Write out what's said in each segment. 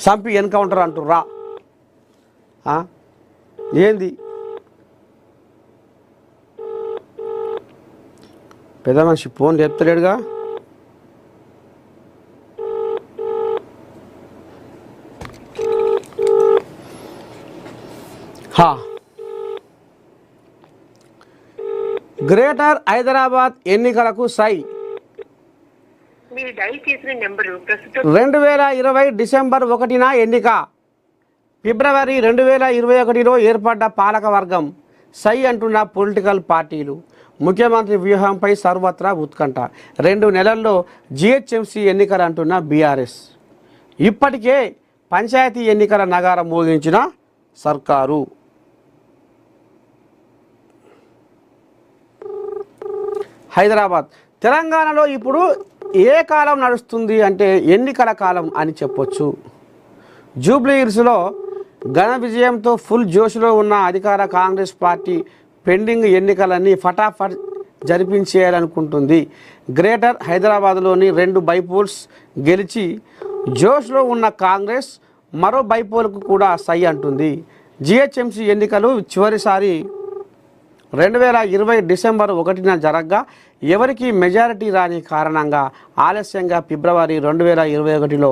సంపి ఎన్కౌంటర్ అంటుర్రా ఏంది పెద్ద మనిషి ఫోన్ చెప్తలేడుగా. గ్రేటర్ హైదరాబాద్ ఎన్నికలకు సై 2020 డిసెంబర్ 1న ఎన్నిక. ఫిబ్రవరి 2021లో ఏర్పడ్డ పాలక వర్గం సై అంటున్న పొలిటికల్ పార్టీలు. ముఖ్యమంత్రి వ్యూహంపై సర్వత్రా ఉత్కంఠ. 2 నెలల్లో జిహెచ్ఎంసీ ఎన్నికలు అంటున్న బీఆర్ఎస్. ఇప్పటికే పంచాయతీ ఎన్నికల నగారం మోగించిన సర్కారు. హైదరాబాద్ తెలంగాణలో ఇప్పుడు ఏ కాలం నడుస్తుంది అంటే ఎన్నికల కాలం అని చెప్పొచ్చు. జూబ్లీ హిల్స్లో ఘన విజయంతో ఫుల్ జోష్లో ఉన్న అధికార కాంగ్రెస్ పార్టీ పెండింగ్ ఎన్నికలన్నీ ఫటాఫట్ జరిపించేయాలనుకుంటుంది. గ్రేటర్ హైదరాబాద్లోని 2 బైపోల్స్ గెలిచి జోష్లో ఉన్న కాంగ్రెస్ మరో బైపోల్కు కూడా సై అంటుంది. జిహెచ్ఎంసీ ఎన్నికలు చివరిసారి 2020 డిసెంబర్ 1న జరగ్గా ఎవరికి మెజారిటీ రాని కారణంగా ఆలస్యంగా ఫిబ్రవరి 2021లో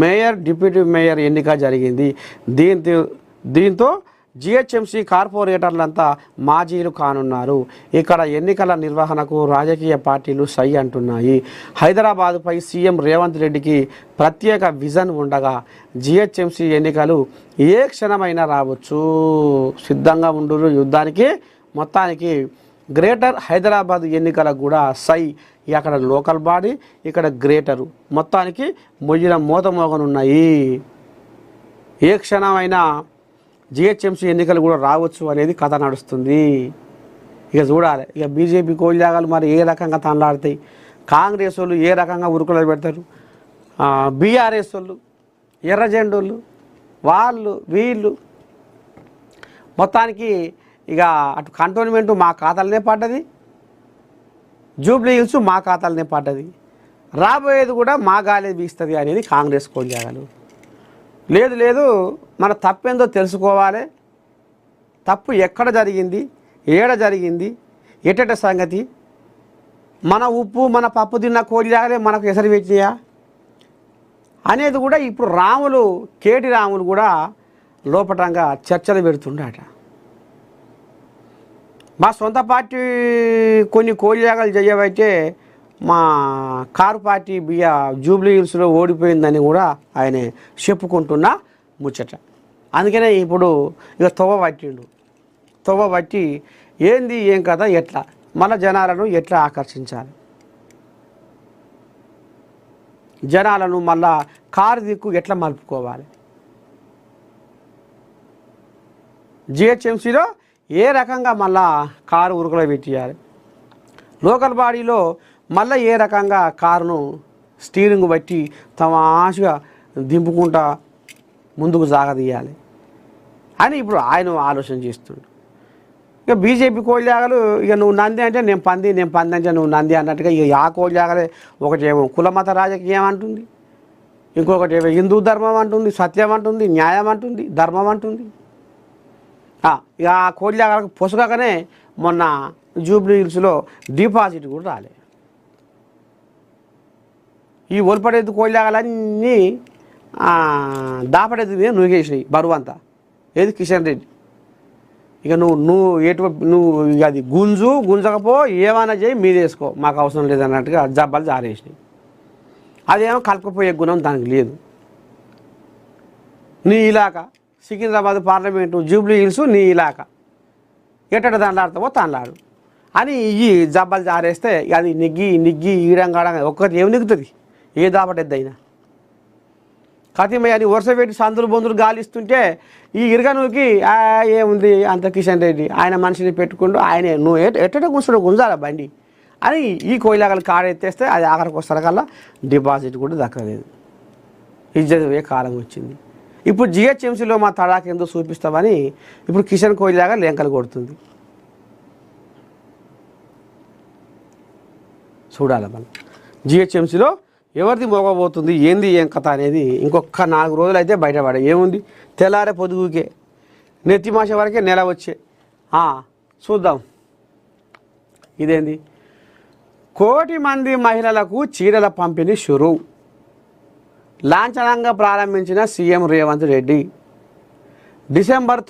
మేయర్, డిప్యూటీ మేయర్ ఎన్నిక జరిగింది. దీంతో జిహెచ్ఎంసీ కార్పొరేటర్లంతా మాజీలు కానున్నారు. ఇక్కడ ఎన్నికల నిర్వహణకు రాజకీయ పార్టీలు సై అంటున్నాయి. హైదరాబాద్పై సీఎం రేవంత్ రెడ్డికి ప్రత్యేక విజన్ ఉండగా జిహెచ్ఎంసీ ఎన్నికలు ఏ క్షణమైనా రావచ్చు. సిద్ధంగా ఉండు యుద్ధానికి. మొత్తానికి గ్రేటర్ హైదరాబాద్ ఎన్నికలకు కూడా సై. అక్కడ లోకల్ బాడీ, ఇక్కడ గ్రేటరు. మొత్తానికి మోతమోగనున్నాయి. ఏ క్షణమైనా జిహెచ్ఎంసీ ఎన్నికలు కూడా రావచ్చు అనేది కథ నడుస్తుంది. ఇక చూడాలి. ఇక బీజేపీ కోళ్ళాగాలు మరి ఏ రకంగా తండ్లాడతాయి, కాంగ్రెస్ వాళ్ళు ఏ రకంగా ఉరుకులో పెడతారు, బీఆర్ఎస్ వాళ్ళు ఎర్రజెండోళ్ళు వాళ్ళు వీళ్ళు. మొత్తానికి ఇక అటు కంటోన్మెంటు మా ఖాతాలనే పడ్డది, జూబ్లీ హిల్స్ మా ఖాతాలనే పడ్డది. రాబోయేది కూడా మా గాలే వీస్తుంది అనేది కాంగ్రెస్ కోళ్ళాగాలు. లేదు మన తప్పేందో తెలుసుకోవాలి. తప్పు ఎక్కడ జరిగింది, ఏడ జరిగింది, ఎటట సంగతి. మన ఉప్పు మన పప్పు తిన్న కోళ్ళాగలే మనకు ఎసరు పెట్టియా అనేది కూడా ఇప్పుడు కేటీ రాములు కూడా లోపటంగా చర్చలు పెడుతుండట. మా సొంత పార్టీ కొన్ని కోళ్ళాగాలు చేయబట్టే మా కారు పార్టీ జూబ్లీ హిల్స్లో ఓడిపోయిందని కూడా ఆయన చెప్పుకుంటున్న ముచ్చట. అందుకనే ఇప్పుడు ఇక తొవ్వ పట్టి ఏంది ఏం కదా ఎట్లా మన జనాలను ఎట్లా ఆకర్షించాలి, జనాలను మళ్ళా కారు దిక్కు ఎట్లా మలుపుకోవాలి, జిహెచ్ఎంసీలో ఏ రకంగా మళ్ళా కారు ఉరుకులో పెట్టియాలి, లోకల్ బాడీలో మళ్ళీ ఏ రకంగా కారును స్టీరింగ్ బట్టి తమాషగా దింపుకుంటా ముందుకు సాగదీయాలి అని ఇప్పుడు ఆయన ఆలోచన చేస్తుండు. ఇక బీజేపీ కోళ్ళాగలు ఇక నువ్వు నంది అంటే నేను పంది అంటే నువ్వు నంది అన్నట్టుగా ఇక ఆ కోళ్ళాగలే ఒకటేమో కులమత రాజకీయం అంటుంది, ఇంకొకటి ఏమో హిందూ ధర్మం అంటుంది, సత్యం అంటుంది, న్యాయం అంటుంది, ధర్మం అంటుంది. ఇక ఆ కోళ్ళాగలకు పొసగకనే మొన్న జూబ్లీ హిల్స్లో డిపాజిట్ కూడా రాలే. ఈ ఒలిపడేది కోళ్ళాగలన్నీ దాపడేది మీద నువ్వేసినాయి బరువు అంతా. ఏది కిషన్ రెడ్డి. ఇక నువ్వు అది గుంజకపో ఏమైనా చేయి మీదేసుకో మాకు అవసరం లేదన్నట్టుగా జబ్బాలు జారేసినాయి. అదేమో కలపకపోయే గుణం దానికి లేదు. నీ ఇలాకా సికింద్రాబాద్ పార్లమెంటు జూబ్లీ హిల్స్ నీ ఇలాకా ఎట్టట దండాడతావో తండ్లాడు అని ఈ జబ్బాలు జారేస్తే అది నిగ్గి ఈడంగాడ ఒక్కటి ఏమి నిగ్గుతుంది ఏ దాపటెద్దయినా కతిమయ్య అని వరుస పెట్టి సందులు బొందులు గాలిస్తుంటే ఈ ఇరగనుకి ఏముంది అంత కిషన్ రెడ్డి ఆయన మనిషిని పెట్టుకుంటూ ఆయనే నువ్వు ఎట్టట గుంజాల బండి అని ఈ కోయిలాగలు కాడెత్తేస్తే అది ఆఖరికి వస్తారకల్లా డిపాజిట్ కూడా దక్కలేదు. ఇజ్జత్ కాలం వచ్చింది. ఇప్పుడు జిహెచ్ఎంసీలో మా తడాకు ఎందుకు చూపిస్తామని ఇప్పుడు కిషన్ కోయిలాగా లేంకలు కొడుతుంది. చూడాలి మనం జిహెచ్ఎంసీలో ఎవరిది మోగబోతుంది ఏంది ఏం కథ అనేది ఇంకొక 4 రోజులు అయితే బయటపడే ఏముంది తెల్లారే పొదుగుకే నెత్తి మాస వరకే నెల వచ్చే చూద్దాం. ఇదేంది 1 కోటి మంది మహిళలకు చీరల పంపిణీ షురు లాంఛనంగా ప్రారంభించిన సీఎం రేవంత్ రెడ్డి. డిసెంబర్